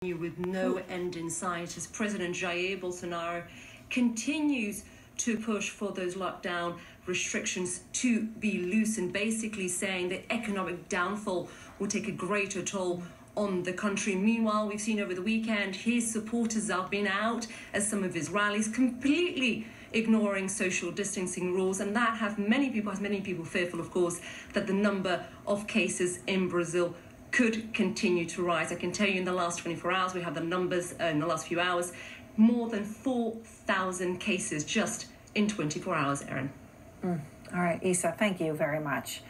with no end in sight as President Jair Bolsonaro continues to push for those lockdown restrictions to be loosened, basically saying that economic downfall will take a greater toll on the country. Meanwhile, we've seen over the weekend his supporters have been out at some of his rallies completely ignoring social distancing rules, and that has many people fearful, of course, that the number of cases in Brazil could continue to rise. I can tell you in the last 24 hours, we have the numbers in the last few hours, more than 4,000 cases just in 24 hours, Erin. All right, Isa, thank you very much.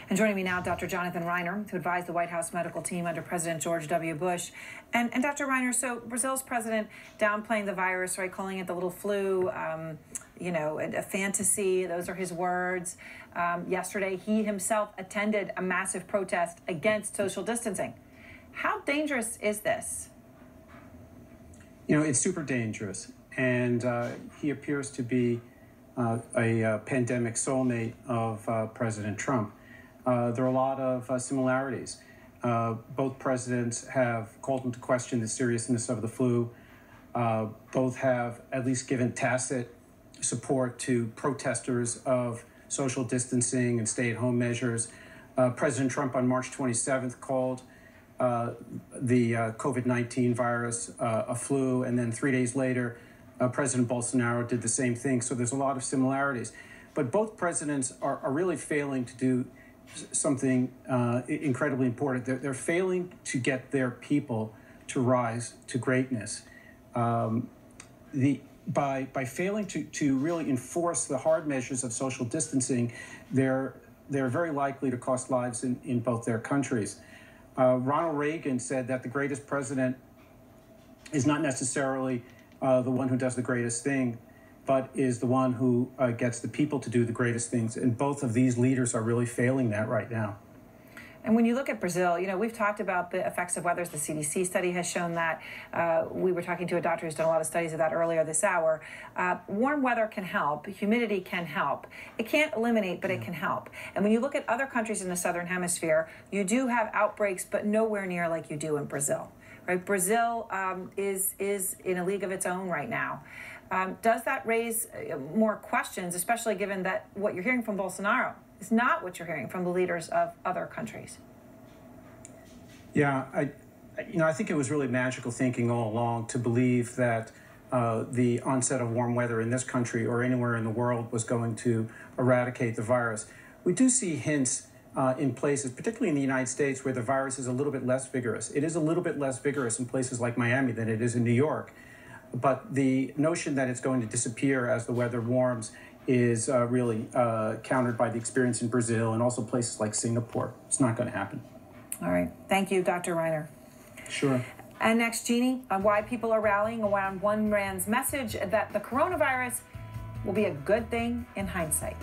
And joining me now, Dr. Jonathan Reiner, who advised the White House medical team under President George W. Bush. And Dr. Reiner, so Brazil's president downplaying the virus, right, calling it the little flu, a fantasy. Those are his words. Yesterday, he himself attended a massive protest against social distancing. How dangerous is this? You know, it's super dangerous. And he appears to be a pandemic soulmate of President Trump. There are a lot of similarities. Both presidents have called into question the seriousness of the flu. Both have at least given tacit support to protesters of social distancing and stay-at-home measures. President Trump on March 27th called the COVID-19 virus a flu, and then 3 days later, President Bolsonaro did the same thing. So there's a lot of similarities. But both presidents are really failing to do something incredibly important. They're failing to get their people to rise to greatness. By failing to really enforce the hard measures of social distancing, they're very likely to cost lives in both their countries. Ronald Reagan said that the greatest president is not necessarily the one who does the greatest thing, but is the one who gets the people to do the greatest things. And both of these leaders are really failing that right now. And when you look at Brazil, you know, we've talked about the effects of weather. The CDC study has shown that. We were talking to a doctor who's done a lot of studies of that earlier this hour. Warm weather can help. Humidity can help. It can't eliminate, but it can help. And when you look at other countries in the Southern Hemisphere, you do have outbreaks, but nowhere near like you do in Brazil. Right? Brazil is in a league of its own right now. Does that raise more questions, especially given that what you're hearing from Bolsonaro is not what you're hearing from the leaders of other countries? Yeah, I think it was really magical thinking all along to believe that the onset of warm weather in this country or anywhere in the world was going to eradicate the virus. We do see hints in places, particularly in the United States, where the virus is a little bit less vigorous. It is a little bit less vigorous in places like Miami than it is in New York. But the notion that it's going to disappear as the weather warms is really countered by the experience in Brazil and also places like Singapore. It's not going to happen. All right. Thank you, Dr. Reiner. Sure. And next, Jeannie, on why people are rallying around one man's message that the coronavirus will be a good thing in hindsight.